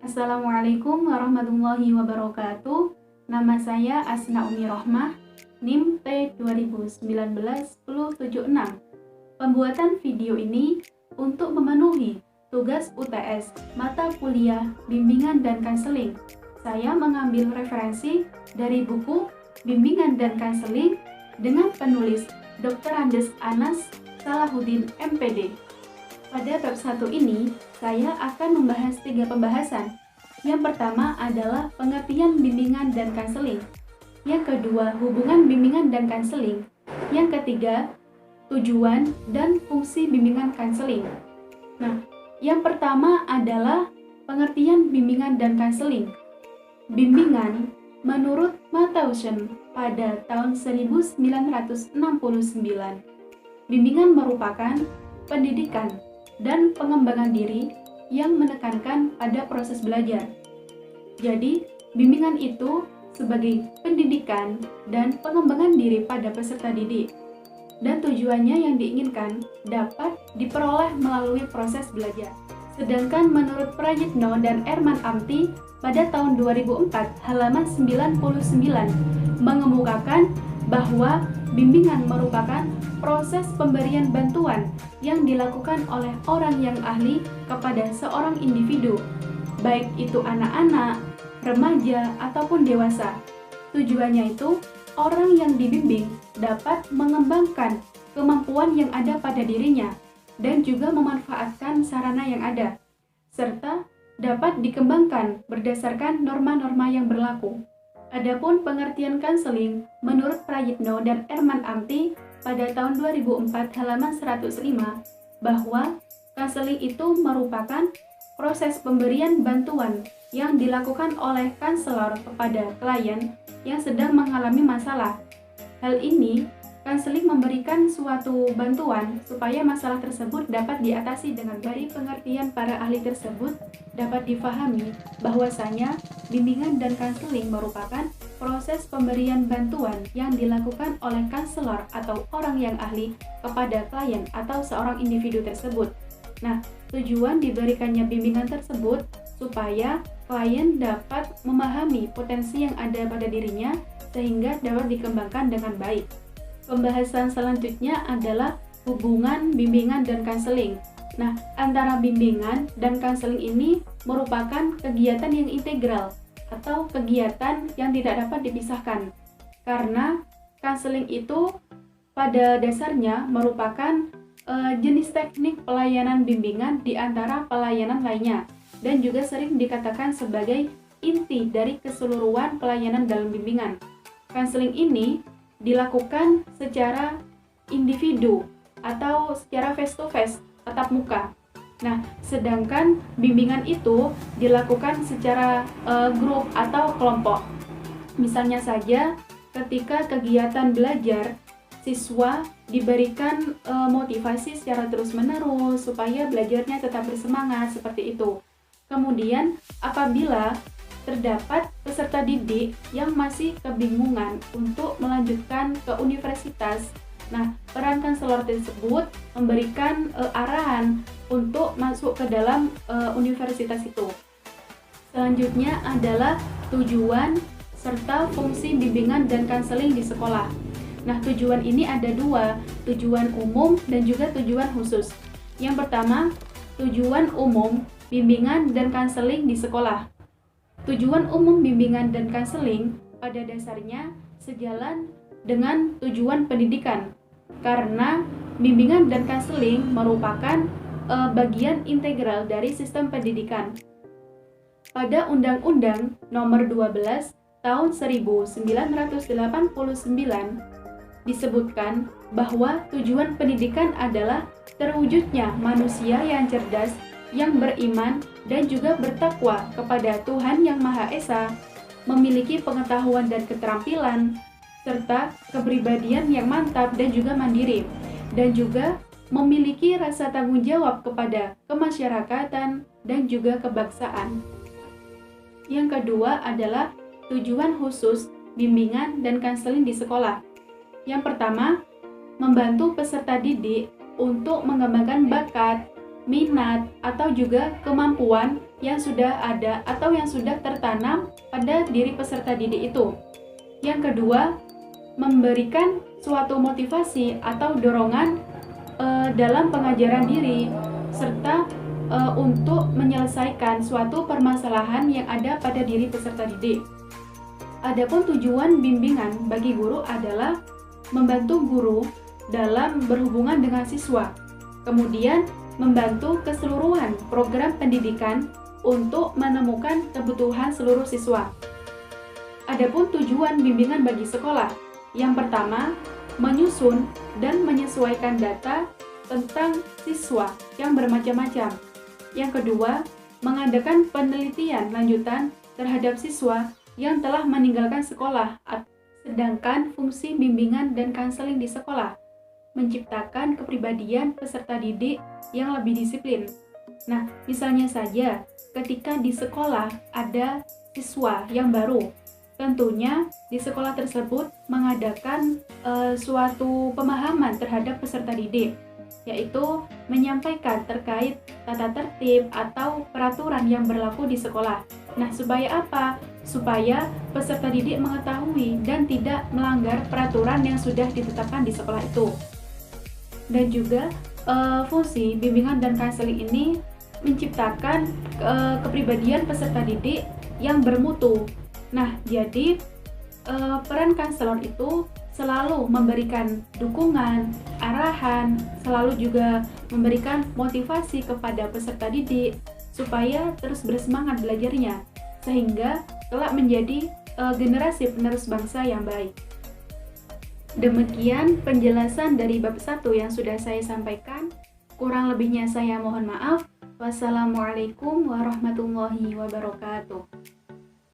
Assalamualaikum warahmatullahi wabarakatuh. Nama saya Asna Umi Rohmah, NIM T2019-1076. Pembuatan video ini untuk memenuhi tugas UTS mata kuliah Bimbingan dan Kanseling. Saya mengambil referensi dari buku Bimbingan dan Kanseling dengan penulis Dr. Andes Anas Salahuddin MPD. Pada bab 1 ini, saya akan membahas 3 pembahasan. Yang pertama adalah pengertian bimbingan dan kanseling. Yang kedua, hubungan bimbingan dan kanseling. Yang ketiga, tujuan dan fungsi bimbingan kanseling. Nah, yang pertama adalah pengertian bimbingan dan kanseling. Bimbingan menurut Matheusen pada tahun 1969. Bimbingan merupakan pendidikan dan pengembangan diri yang menekankan pada proses belajar. Jadi, bimbingan itu sebagai pendidikan dan pengembangan diri pada peserta didik. Dan tujuannya yang diinginkan dapat diperoleh melalui proses belajar. Sedangkan menurut Prayitno dan Erman Amti pada tahun 2004 halaman 99 mengemukakan bahwa bimbingan merupakan proses pemberian bantuan yang dilakukan oleh orang yang ahli kepada seorang individu, baik itu anak-anak, remaja, ataupun dewasa. Tujuannya itu, orang yang dibimbing dapat mengembangkan kemampuan yang ada pada dirinya dan juga memanfaatkan sarana yang ada, serta dapat dikembangkan berdasarkan norma-norma yang berlaku. Adapun pengertian kanseling menurut Prayitno dan Erman Amti pada tahun 2004 halaman 105 bahwa kanseling itu merupakan proses pemberian bantuan yang dilakukan oleh kanselor kepada klien yang sedang mengalami masalah. Hal ini, kanseling memberikan suatu bantuan supaya masalah tersebut dapat diatasi dengan baik. Pengertian para ahli tersebut dapat difahami bahwasanya bimbingan dan kanseling merupakan proses pemberian bantuan yang dilakukan oleh kanselor atau orang yang ahli kepada klien atau seorang individu tersebut. Nah, tujuan diberikannya bimbingan tersebut supaya klien dapat memahami potensi yang ada pada dirinya sehingga dapat dikembangkan dengan baik. Pembahasan selanjutnya adalah hubungan bimbingan dan kanseling. Nah, antara bimbingan dan kanseling ini merupakan kegiatan yang integral atau kegiatan yang tidak dapat dipisahkan. Karena kanseling itu pada dasarnya merupakan jenis teknik pelayanan bimbingan di antara pelayanan lainnya dan juga sering dikatakan sebagai inti dari keseluruhan pelayanan dalam bimbingan. Kanseling ini dilakukan secara individu atau secara face to face, tatap muka. Nah, sedangkan bimbingan itu dilakukan secara grup atau kelompok. Misalnya saja, ketika kegiatan belajar, siswa diberikan motivasi secara terus-menerus supaya belajarnya tetap bersemangat, seperti itu. Kemudian, apabila terdapat peserta didik yang masih kebingungan untuk melanjutkan ke universitas, nah, peran kanselor tersebut memberikan arahan untuk masuk ke dalam universitas itu. Selanjutnya adalah tujuan serta fungsi bimbingan dan kanseling di sekolah. Nah, tujuan ini ada 2, tujuan umum dan juga tujuan khusus. Yang pertama, tujuan umum bimbingan dan kanseling di sekolah. Tujuan umum bimbingan dan kanseling pada dasarnya sejalan dengan tujuan pendidikan. Karena bimbingan dan kanseling merupakan bagian integral dari sistem pendidikan. Pada Undang-Undang Nomor 12 Tahun 1989 disebutkan bahwa tujuan pendidikan adalah terwujudnya manusia yang cerdas, yang beriman dan juga bertakwa kepada Tuhan Yang Maha Esa, memiliki pengetahuan dan keterampilan, serta kepribadian yang mantap dan juga mandiri, dan juga memiliki rasa tanggung jawab kepada kemasyarakatan dan juga kebangsaan. Yang kedua adalah tujuan khusus bimbingan dan kanseling di sekolah. Yang pertama, membantu peserta didik untuk mengembangkan bakat, minat, atau juga kemampuan yang sudah ada atau yang sudah tertanam pada diri peserta didik itu. Yang kedua, memberikan suatu motivasi atau dorongan dalam pengajaran diri, serta untuk menyelesaikan suatu permasalahan yang ada pada diri peserta didik. Adapun tujuan bimbingan bagi guru adalah membantu guru dalam berhubungan dengan siswa, kemudian membantu keseluruhan program pendidikan untuk menemukan kebutuhan seluruh siswa. Adapun tujuan bimbingan bagi sekolah, yang pertama, menyusun dan menyesuaikan data tentang siswa yang bermacam-macam. Yang kedua, mengadakan penelitian lanjutan terhadap siswa yang telah meninggalkan sekolah. Sedangkan fungsi bimbingan dan konseling di sekolah, menciptakan kepribadian peserta didik yang lebih disiplin. Nah, misalnya saja ketika di sekolah ada siswa yang baru, tentunya di sekolah tersebut mengadakan suatu pemahaman terhadap peserta didik, yaitu menyampaikan terkait tata tertib atau peraturan yang berlaku di sekolah. Nah, supaya apa? Supaya peserta didik mengetahui dan tidak melanggar peraturan yang sudah ditetapkan di sekolah itu. Dan juga fungsi bimbingan dan konseling ini menciptakan kepribadian peserta didik yang bermutu. Nah, jadi peran konselor itu selalu memberikan dukungan, arahan, selalu juga memberikan motivasi kepada peserta didik supaya terus bersemangat belajarnya, sehingga kelak menjadi generasi penerus bangsa yang baik. Demikian penjelasan dari bab 1 yang sudah saya sampaikan. Kurang lebihnya saya mohon maaf. Wassalamualaikum warahmatullahi wabarakatuh.